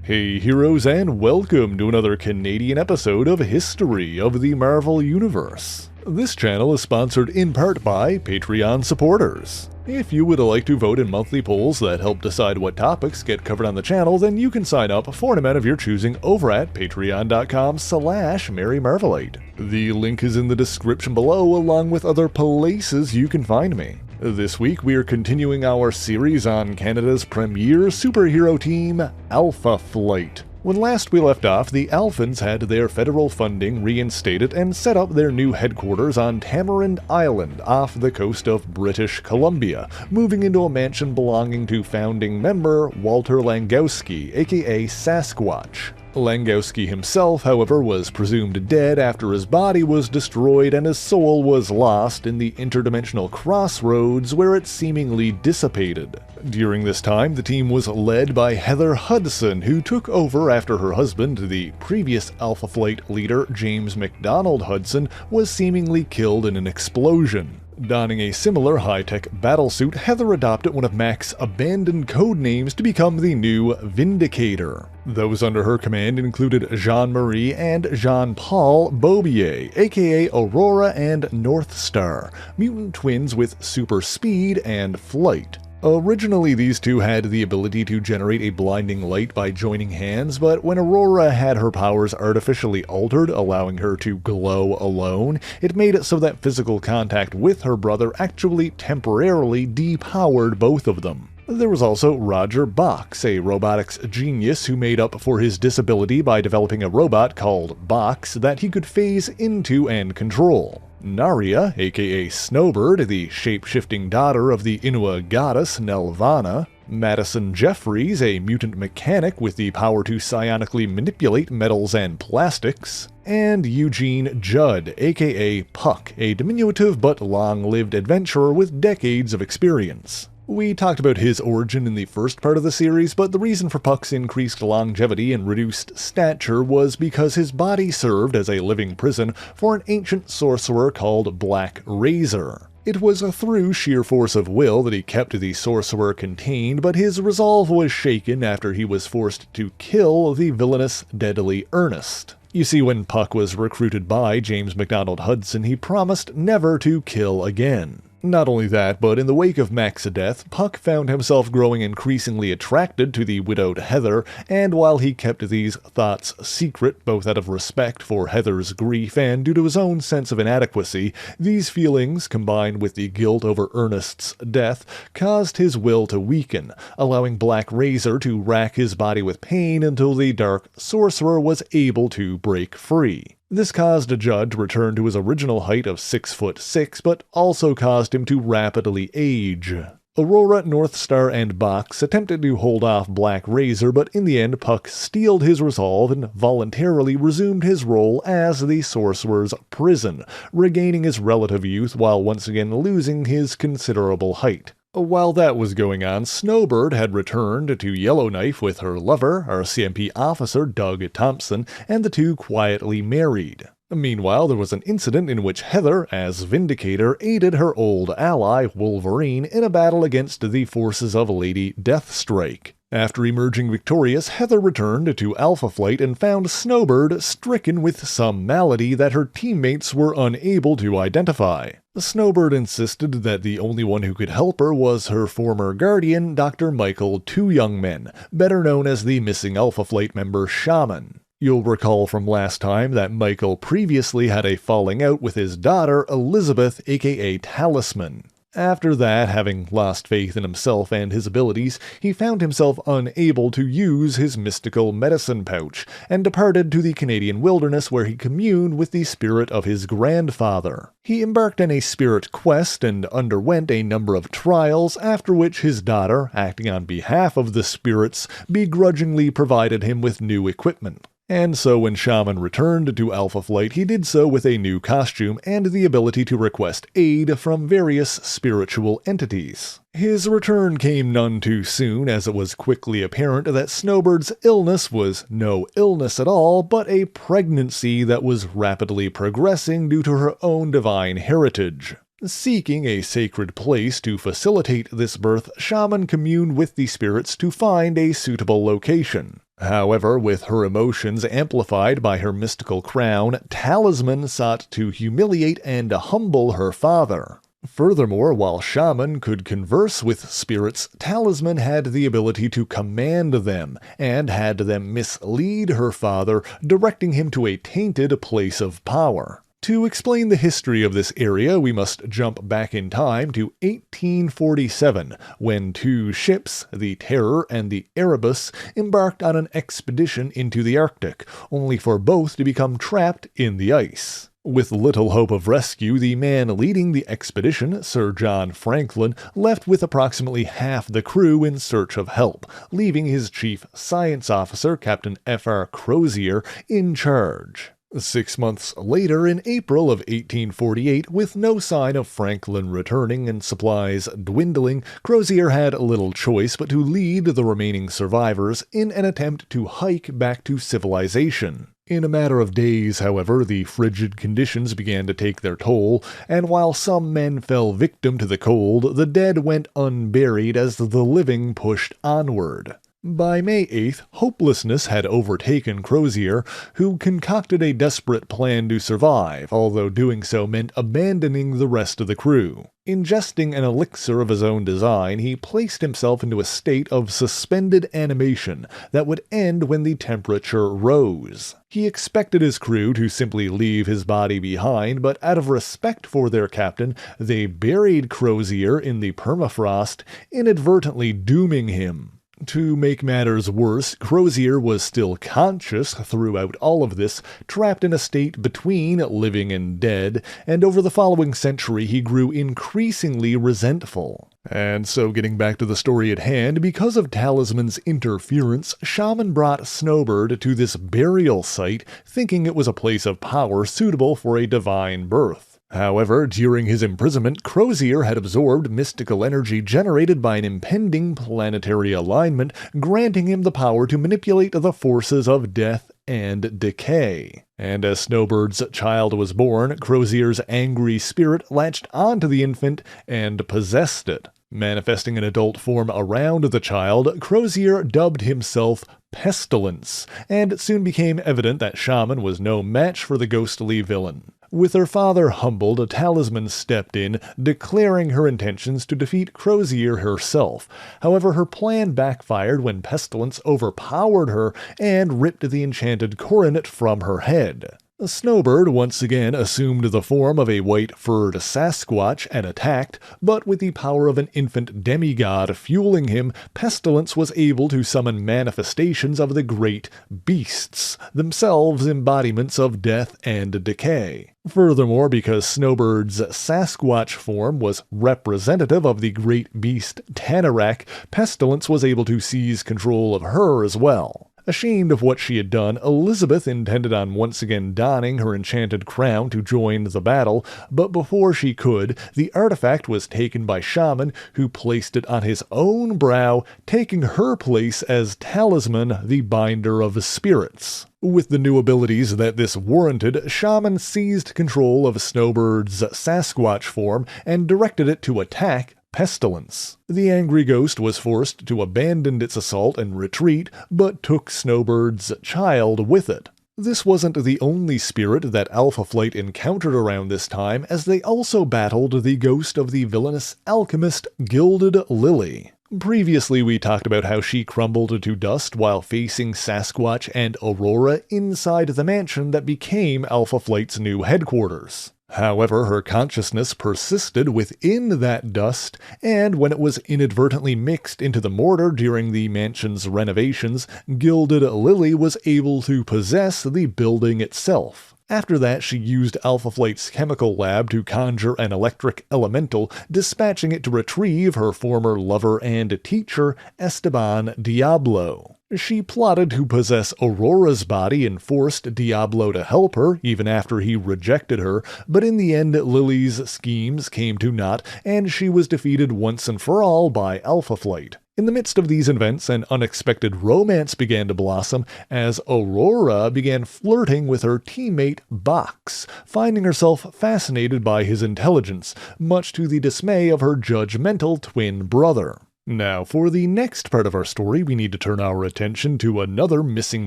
Hey heroes, and welcome to another Canadian episode of History of the Marvel Universe. This channel is sponsored in part by Patreon supporters. If you would like to vote in monthly polls that help decide what topics get covered on the channel, then you can sign up for an amount of your choosing over at patreon.com/MaryMarvelite. The link is in the description below, along with other places you can find me. This week we are continuing our series on Canada's premier superhero team, Alpha Flight. When last we left off, the Alphans had their federal funding reinstated and set up their new headquarters on Tamarind Island off the coast of British Columbia, moving into a mansion belonging to founding member Walter Langowski, aka Sasquatch. Langowski himself, however, was presumed dead after his body was destroyed and his soul was lost in the interdimensional crossroads where it seemingly dissipated. During this time, the team was led by Heather Hudson, who took over after her husband, the previous Alpha Flight leader James MacDonald Hudson, was seemingly killed in an explosion. Donning a similar high-tech battlesuit, Heather adopted one of Mac's abandoned code names to become the new Vindicator. Those under her command included Jean-Marie and Jean-Paul Beaubier, aka Aurora and North Star, mutant twins with super speed and flight. Originally, these two had the ability to generate a blinding light by joining hands, but when Aurora had her powers artificially altered, allowing her to glow alone, it made it so that physical contact with her brother actually temporarily depowered both of them. There was also Roger Box, a robotics genius who made up for his disability by developing a robot called Box that he could phase into and control. Naria, aka Snowbird, the shape-shifting daughter of the Inua goddess Nelvana. Madison Jeffries, a mutant mechanic with the power to psionically manipulate metals and plastics. And Eugene Judd, aka Puck, a diminutive but long-lived adventurer with decades of experience. We talked about his origin in the first part of the series, but the reason for Puck's increased longevity and reduced stature was because his body served as a living prison for an ancient sorcerer called Black Razer. It was through sheer force of will that he kept the sorcerer contained, but his resolve was shaken after he was forced to kill the villainous Deadly Ernest. You see, when Puck was recruited by James MacDonald Hudson, he promised never to kill again. Not only that, but in the wake of Mac's death, Puck found himself growing increasingly attracted to the widowed Heather, and while he kept these thoughts secret, both out of respect for Heather's grief and due to his own sense of inadequacy, these feelings, combined with the guilt over Ernest's death, caused his will to weaken, allowing Black Razer to rack his body with pain until the Dark Sorcerer was able to break free. This caused Judd to return to his original height of 6'6", but also caused him to rapidly age. Aurora, North Star, and Box attempted to hold off Black Razer, but in the end Puck steeled his resolve and voluntarily resumed his role as the Sorcerer's prison, regaining his relative youth while once again losing his considerable height. While that was going on, Snowbird had returned to Yellowknife with her lover, RCMP officer Doug Thompson, and the two quietly married. Meanwhile, there was an incident in which Heather, as Vindicator, aided her old ally, Wolverine, in a battle against the forces of Lady Deathstrike. After emerging victorious, Heather returned to Alpha Flight and found Snowbird stricken with some malady that her teammates were unable to identify. Snowbird insisted that the only one who could help her was her former guardian, Dr. Michael Two Young Men, better known as the missing Alpha Flight member Shaman. You'll recall from last time that Michael previously had a falling out with his daughter, Elizabeth, aka Talisman. After that, having lost faith in himself and his abilities, he found himself unable to use his mystical medicine pouch, and departed to the Canadian wilderness where he communed with the spirit of his grandfather. He embarked on a spirit quest and underwent a number of trials, after which his daughter, acting on behalf of the spirits, begrudgingly provided him with new equipment. And so when Shaman returned to Alpha Flight, he did so with a new costume and the ability to request aid from various spiritual entities. His return came none too soon, as it was quickly apparent that Snowbird's illness was no illness at all, but a pregnancy that was rapidly progressing due to her own divine heritage. Seeking a sacred place to facilitate this birth, Shaman communed with the spirits to find a suitable location. However, with her emotions amplified by her mystical crown, Talisman sought to humiliate and humble her father. Furthermore, while Shaman could converse with spirits, Talisman had the ability to command them, and had them mislead her father, directing him to a tainted place of power. To explain the history of this area, we must jump back in time to 1847, when two ships, the Terror and the Erebus, embarked on an expedition into the Arctic, only for both to become trapped in the ice. With little hope of rescue, the man leading the expedition, Sir John Franklin, left with approximately half the crew in search of help, leaving his chief science officer, Captain F.R. Crozier, in charge. 6 months later, in April of 1848, with no sign of Franklin returning and supplies dwindling, Crozier had little choice but to lead the remaining survivors in an attempt to hike back to civilization. In a matter of days, however, the frigid conditions began to take their toll, and while some men fell victim to the cold, the dead went unburied as the living pushed onward. By May 8th, hopelessness had overtaken Crozier, who concocted a desperate plan to survive, although doing so meant abandoning the rest of the crew. Ingesting an elixir of his own design, he placed himself into a state of suspended animation that would end when the temperature rose. He expected his crew to simply leave his body behind, but out of respect for their captain, they buried Crozier in the permafrost, inadvertently dooming him. To make matters worse, Crozier was still conscious throughout all of this, trapped in a state between living and dead, and over the following century he grew increasingly resentful. And so, getting back to the story at hand, because of Talisman's interference, Shaman brought Snowbird to this burial site, thinking it was a place of power suitable for a divine birth. However, during his imprisonment, Crozier had absorbed mystical energy generated by an impending planetary alignment, granting him the power to manipulate the forces of death and decay. And as Snowbird's child was born, Crozier's angry spirit latched onto the infant and possessed it. Manifesting an adult form around the child, Crozier dubbed himself Pestilence, and it soon became evident that Shaman was no match for the ghostly villain. With her father humbled, Talisman stepped in, declaring her intentions to defeat Crozier herself. However, her plan backfired when Pestilence overpowered her and ripped the enchanted coronet from her head. Snowbird once again assumed the form of a white-furred Sasquatch and attacked, but with the power of an infant demigod fueling him, Pestilence was able to summon manifestations of the great beasts, themselves embodiments of death and decay. Furthermore, because Snowbird's Sasquatch form was representative of the great beast Tanarak, Pestilence was able to seize control of her as well. Ashamed of what she had done, Elizabeth intended on once again donning her enchanted crown to join the battle, but before she could, the artifact was taken by Shaman, who placed it on his own brow, taking her place as Talisman, the binder of spirits. With the new abilities that this warranted, Shaman seized control of Snowbird's Sasquatch form and directed it to attack Pestilence. The angry ghost was forced to abandon its assault and retreat, but took Snowbird's child with it. This wasn't the only spirit that Alpha Flight encountered around this time, as they also battled the ghost of the villainous alchemist Gilded Lily. Previously, we talked about how she crumbled to dust while facing Sasquatch and Aurora inside the mansion that became Alpha Flight's new headquarters. However, her consciousness persisted within that dust, and when it was inadvertently mixed into the mortar during the mansion's renovations, Gilded Lily was able to possess the building itself. After that, she used Alpha Flight's chemical lab to conjure an electric elemental, dispatching it to retrieve her former lover and teacher, Esteban Diablo. She plotted to possess Aurora's body and forced Diablo to help her, even after he rejected her, but in the end Lily's schemes came to naught, and she was defeated once and for all by Alpha Flight. In the midst of these events, an unexpected romance began to blossom as Aurora began flirting with her teammate Box, finding herself fascinated by his intelligence, much to the dismay of her judgmental twin brother. Now, for the next part of our story, we need to turn our attention to another missing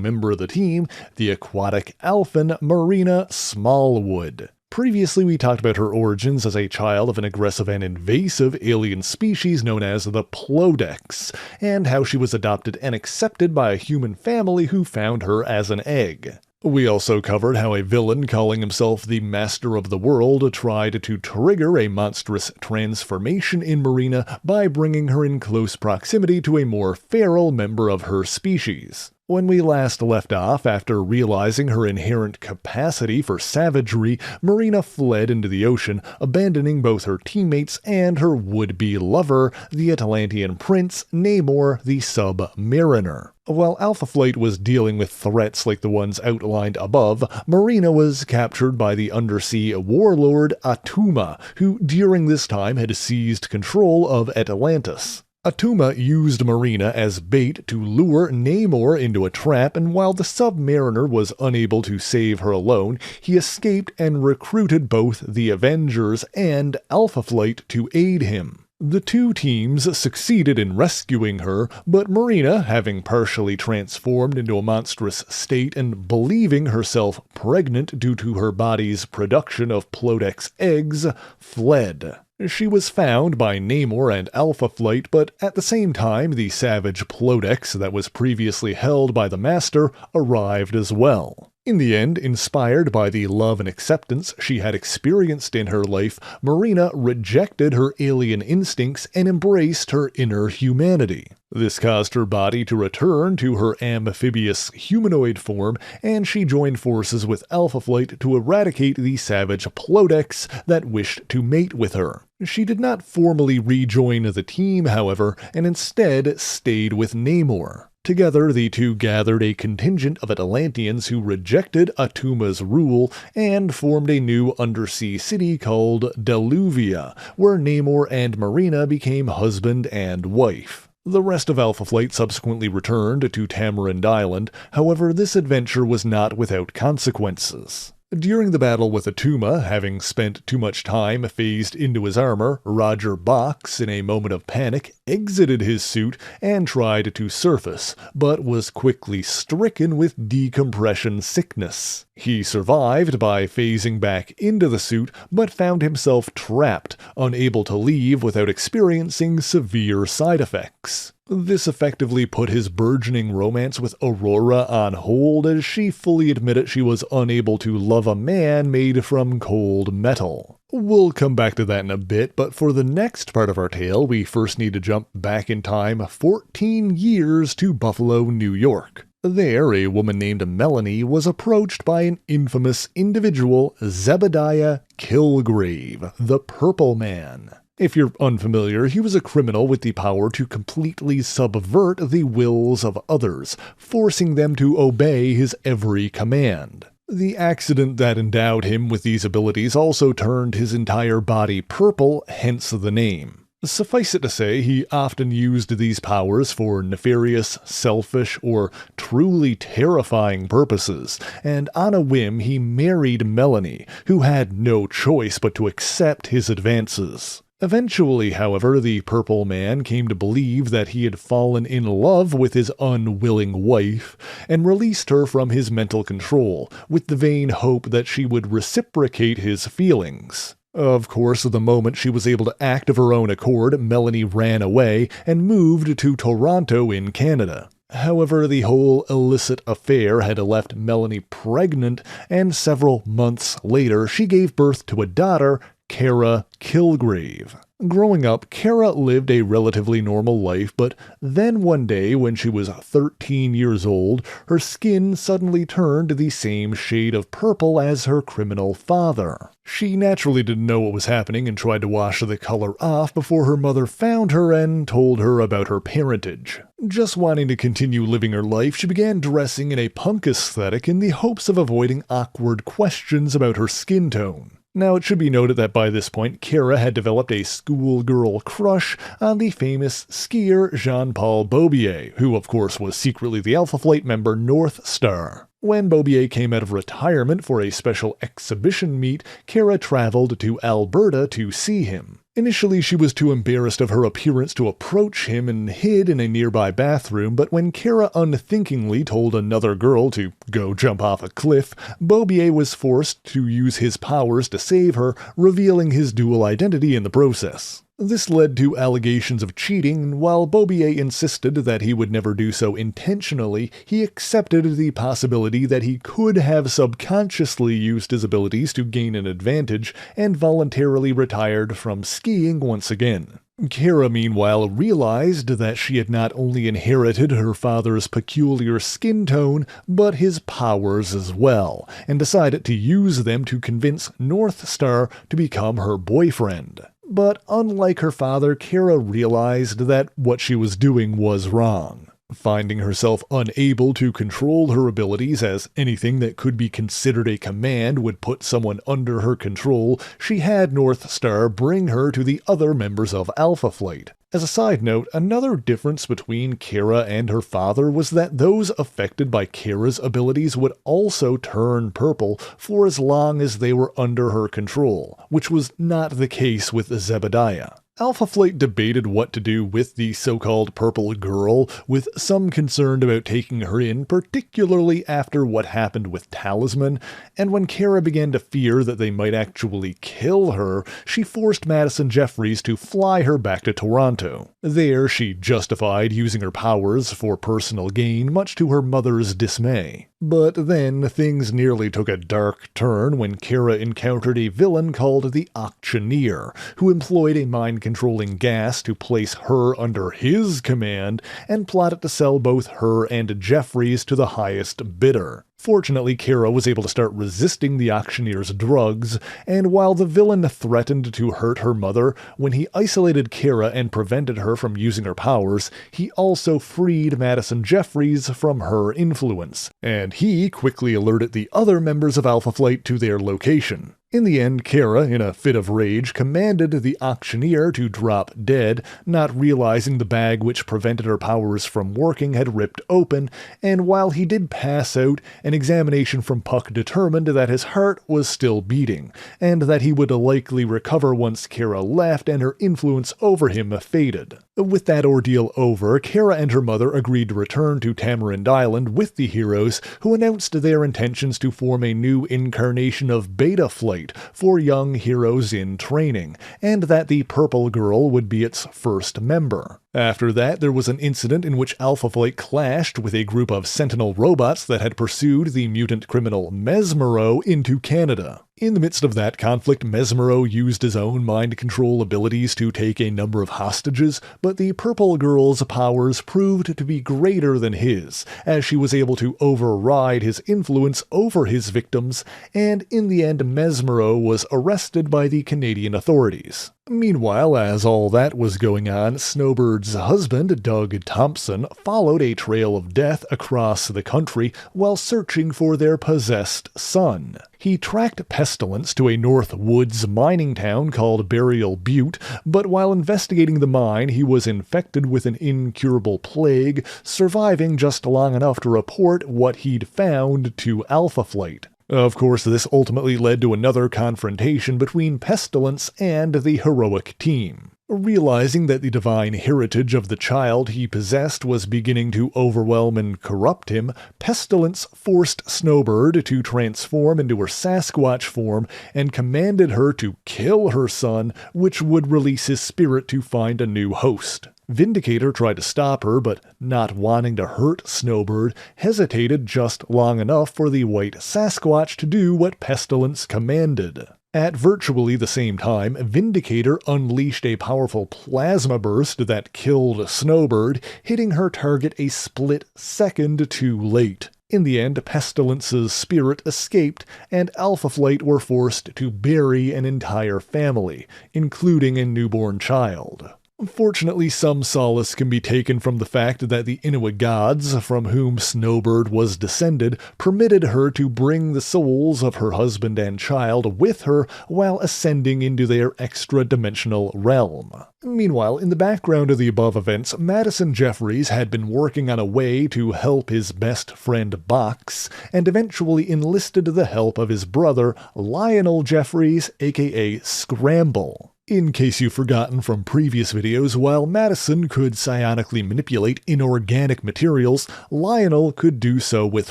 member of the team, the aquatic elfin Marrina Smallwood. Previously, we talked about her origins as a child of an aggressive and invasive alien species known as the Plodex, and how she was adopted and accepted by a human family who found her as an egg. We also covered how a villain calling himself the Master of the World tried to trigger a monstrous transformation in Marrina by bringing her in close proximity to a more feral member of her species. When we last left off, after realizing her inherent capacity for savagery, Marrina fled into the ocean, abandoning both her teammates and her would-be lover, the Atlantean prince Namor the Submariner. While Alpha Flight was dealing with threats like the ones outlined above, Marrina was captured by the undersea warlord Attuma, who during this time had seized control of Atlantis. Attuma used Marrina as bait to lure Namor into a trap, and while the Submariner was unable to save her alone, he escaped and recruited both the Avengers and Alpha Flight to aid him. The two teams succeeded in rescuing her, but Marrina, having partially transformed into a monstrous state and believing herself pregnant due to her body's production of Plodex eggs, fled. She was found by Namor and Alpha Flight, but at the same time the savage Plodex that was previously held by the Master arrived as well. In the end, inspired by the love and acceptance she had experienced in her life, Marrina rejected her alien instincts and embraced her inner humanity. This caused her body to return to her amphibious humanoid form, and she joined forces with Alpha Flight to eradicate the savage Plodex that wished to mate with her. She did not formally rejoin the team, however, and instead stayed with Namor. Together, the two gathered a contingent of Atlanteans who rejected Attuma's rule and formed a new undersea city called Deluvia, where Namor and Marrina became husband and wife. The rest of Alpha Flight subsequently returned to Tamarind Island, however this adventure was not without consequences. During the battle with Attuma, having spent too much time phased into his armor, Roger Box, in a moment of panic, exited his suit and tried to surface, but was quickly stricken with decompression sickness. He survived by phasing back into the suit, but found himself trapped, unable to leave without experiencing severe side effects. This effectively put his burgeoning romance with Aurora on hold, as she fully admitted she was unable to love a man made from cold metal. We'll come back to that in a bit, but for the next part of our tale, we first need to jump back in time 14 years to Buffalo, New York. There, a woman named Melanie was approached by an infamous individual, Zebediah Kilgrave, the Purple Man. If you're unfamiliar, he was a criminal with the power to completely subvert the wills of others, forcing them to obey his every command. The accident that endowed him with these abilities also turned his entire body purple, hence the name. Suffice it to say, he often used these powers for nefarious, selfish, or truly terrifying purposes, and on a whim he married Melanie, who had no choice but to accept his advances. Eventually, however, the Purple Man came to believe that he had fallen in love with his unwilling wife, and released her from his mental control, with the vain hope that she would reciprocate his feelings. Of course, the moment she was able to act of her own accord, Melanie ran away and moved to Toronto in Canada. However, the whole illicit affair had left Melanie pregnant, and several months later she gave birth to a daughter, Kara Kilgrave. Growing up, Kara lived a relatively normal life, but then one day when she was 13 years old, her skin suddenly turned the same shade of purple as her criminal father. She naturally didn't know what was happening and tried to wash the color off before her mother found her and told her about her parentage. Just wanting to continue living her life, she began dressing in a punk aesthetic in the hopes of avoiding awkward questions about her skin tone. Now, it should be noted that by this point, Kara had developed a schoolgirl crush on the famous skier Jean-Paul Beaubier, who of course was secretly the Alpha Flight member North Star. When Beaubier came out of retirement for a special exhibition meet, Kara traveled to Alberta to see him. Initially, she was too embarrassed of her appearance to approach him and hid in a nearby bathroom, but when Kara unthinkingly told another girl to go jump off a cliff, Bobier was forced to use his powers to save her, revealing his dual identity in the process. This led to allegations of cheating, and while Bobier insisted that he would never do so intentionally, he accepted the possibility that he could have subconsciously used his abilities to gain an advantage and voluntarily retired from skiing once again. Kara, meanwhile, realized that she had not only inherited her father's peculiar skin tone, but his powers as well, and decided to use them to convince Northstar to become her boyfriend. But unlike her father, Kara realized that what she was doing was wrong. Finding herself unable to control her abilities, as anything that could be considered a command would put someone under her control, she had Northstar bring her to the other members of Alpha Flight. As a side note, another difference between Kara and her father was that those affected by Kara's abilities would also turn purple for as long as they were under her control, which was not the case with Zebediah. Alpha Flight debated what to do with the so-called purple girl, with some concerned about taking her in, particularly after what happened with Talisman, and when Kara began to fear that they might actually kill her, she forced Madison Jeffries to fly her back to Toronto. There, she justified using her powers for personal gain, much to her mother's dismay. But then, things nearly took a dark turn when Kara encountered a villain called the Auctioneer, who employed a mind-controlling gas to place her under his command and plotted to sell both her and Jeffries to the highest bidder. Fortunately, Kara was able to start resisting the Auctioneer's drugs, and while the villain threatened to hurt her mother, when he isolated Kara and prevented her from using her powers, he also freed Madison Jeffries from her influence, and he quickly alerted the other members of Alpha Flight to their location. In the end, Kara, in a fit of rage, commanded the Auctioneer to drop dead, not realizing the bag which prevented her powers from working had ripped open, and while he did pass out, an examination from Puck determined that his heart was still beating, and that he would likely recover once Kara left and her influence over him faded. With that ordeal over, Kara and her mother agreed to return to Tamarind Island with the heroes, who announced their intentions to form a new incarnation of Beta Flight for young heroes in training, and that the Purple Girl would be its first member. After that, there was an incident in which Alpha Flight clashed with a group of Sentinel robots that had pursued the mutant criminal Mesmero into Canada. In the midst of that conflict, Mesmero used his own mind control abilities to take a number of hostages, but the Purple Girl's powers proved to be greater than his, as she was able to override his influence over his victims, and in the end Mesmero was arrested by the Canadian authorities. Meanwhile, as all that was going on, Snowbird's husband, Doug Thompson, followed a trail of death across the country while searching for their possessed son. He tracked Pestilence to a North Woods mining town called Burial Butte, but while investigating the mine, he was infected with an incurable plague, surviving just long enough to report what he'd found to Alpha Flight. Of course, this ultimately led to another confrontation between Pestilence and the heroic team. Realizing that the divine heritage of the child he possessed was beginning to overwhelm and corrupt him, Pestilence forced Snowbird to transform into her Sasquatch form and commanded her to kill her son, which would release his spirit to find a new host. Vindicator tried to stop her, but not wanting to hurt Snowbird, hesitated just long enough for the white Sasquatch to do what Pestilence commanded. At virtually the same time, Vindicator unleashed a powerful plasma burst that killed Snowbird, hitting her target a split second too late. In the end, Pestilence's spirit escaped, and Alpha Flight were forced to bury an entire family, including a newborn child. Fortunately, some solace can be taken from the fact that the Inuit gods, from whom Snowbird was descended, permitted her to bring the souls of her husband and child with her while ascending into their extra-dimensional realm. Meanwhile, in the background of the above events, Madison Jeffries had been working on a way to help his best friend Box, and eventually enlisted the help of his brother, Lionel Jeffries, aka Scramble. In case you've forgotten from previous videos, while Madison could psionically manipulate inorganic materials, Lionel could do so with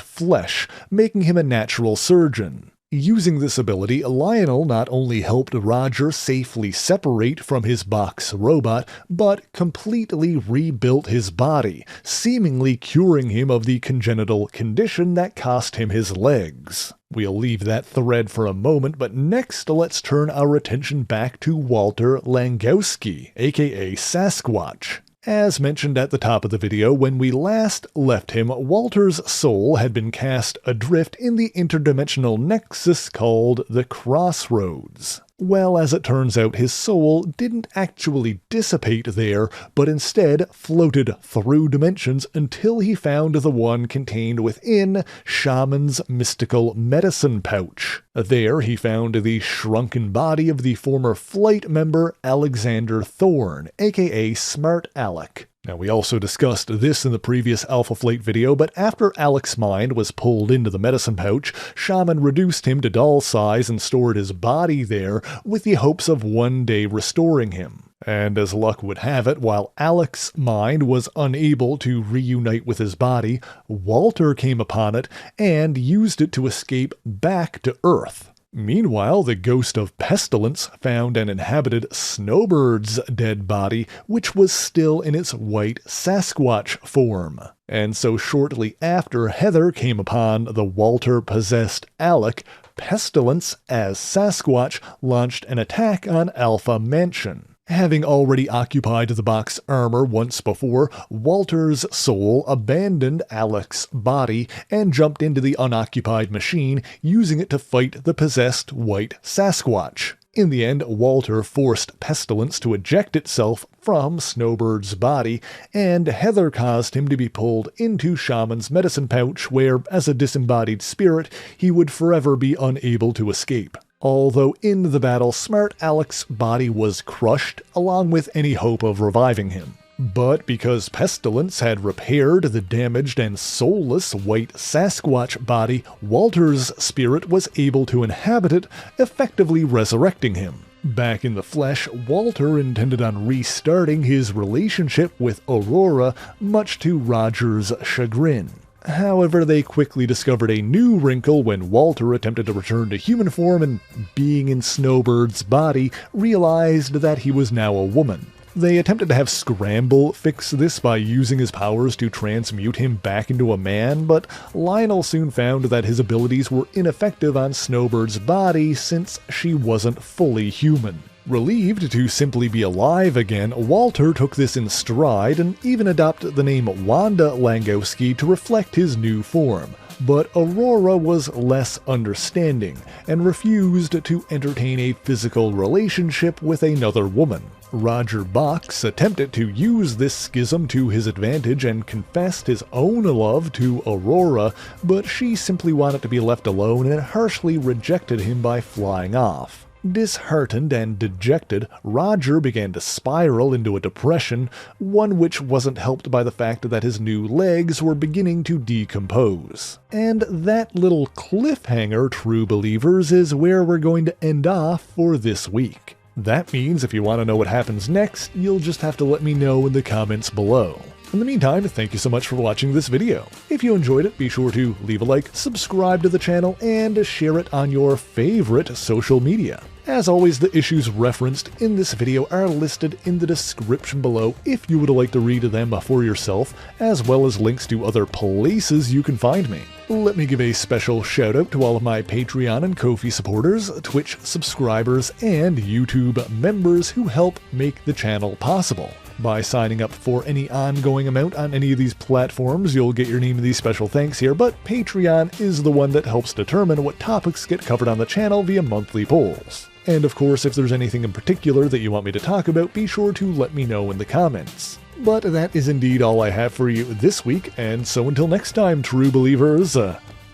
flesh, making him a natural surgeon. Using this ability, Lionel not only helped Roger safely separate from his box robot, but completely rebuilt his body, seemingly curing him of the congenital condition that cost him his legs. We'll leave that thread for a moment, but next let's turn our attention back to Walter Langowski, aka Sasquatch. As mentioned at the top of the video, when we last left him, Walter's soul had been cast adrift in the interdimensional nexus called the Crossroads. Well, as it turns out, his soul didn't actually dissipate there, but instead floated through dimensions until he found the one contained within Shaman's mystical medicine pouch. There he found the shrunken body of the former flight member Alexander Thorne, aka Smart Alec. Now, we also discussed this in the previous Alpha Flight video, but after Alec's mind was pulled into the medicine pouch, Shaman reduced him to doll size and stored his body there with the hopes of one day restoring him. And as luck would have it, while Alec's mind was unable to reunite with his body, Walter came upon it and used it to escape back to Earth. Meanwhile, the ghost of Pestilence found and inhabited Snowbird's dead body, which was still in its white Sasquatch form. And so shortly after Heather came upon the Walter-possessed Alec, Pestilence, as Sasquatch, launched an attack on Alpha Mansion. Having already occupied the box armor once before, Walter's soul abandoned Alec's body and jumped into the unoccupied machine, using it to fight the possessed white Sasquatch. In the end, Walter forced Pestilence to eject itself from Snowbird's body, and Heather caused him to be pulled into Shaman's medicine pouch where, as a disembodied spirit, he would forever be unable to escape. Although in the battle, Smart Alec's body was crushed, along with any hope of reviving him. But because Pestilence had repaired the damaged and soulless white Sasquatch body, Walter's spirit was able to inhabit it, effectively resurrecting him. Back in the flesh, Walter intended on restarting his relationship with Aurora, much to Roger's chagrin. However, they quickly discovered a new wrinkle when Walter attempted to return to human form and, being in Snowbird's body, realized that he was now a woman. They attempted to have Scramble fix this by using his powers to transmute him back into a man, but Lionel soon found that his abilities were ineffective on Snowbird's body since she wasn't fully human. Relieved to simply be alive again, Walter took this in stride and even adopted the name Wanda Langowski to reflect his new form. But Aurora was less understanding and refused to entertain a physical relationship with another woman. Roger Box attempted to use this schism to his advantage and confessed his own love to Aurora, but she simply wanted to be left alone and harshly rejected him by flying off. Disheartened and dejected, Roger began to spiral into a depression, one which wasn't helped by the fact that his new legs were beginning to decompose. And that little cliffhanger, true believers, is where we're going to end off for this week. That means if you want to know what happens next, you'll just have to let me know in the comments below. In the meantime, thank you so much for watching this video. If you enjoyed it, be sure to leave a like, subscribe to the channel, and share it on your favorite social media. As always, the issues referenced in this video are listed in the description below if you would like to read them for yourself, as well as links to other places you can find me. Let me give a special shout out to all of my Patreon and Ko-fi supporters, Twitch subscribers, and YouTube members who help make the channel possible. By signing up for any ongoing amount on any of these platforms, you'll get your name in these special thanks here, but Patreon is the one that helps determine what topics get covered on the channel via monthly polls. And of course, if there's anything in particular that you want me to talk about, be sure to let me know in the comments. But that is indeed all I have for you this week, and so until next time, true believers,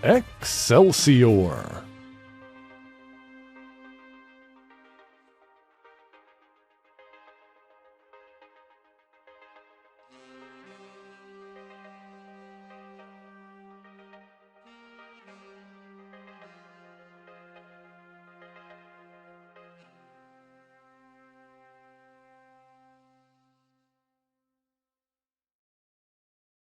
Excelsior!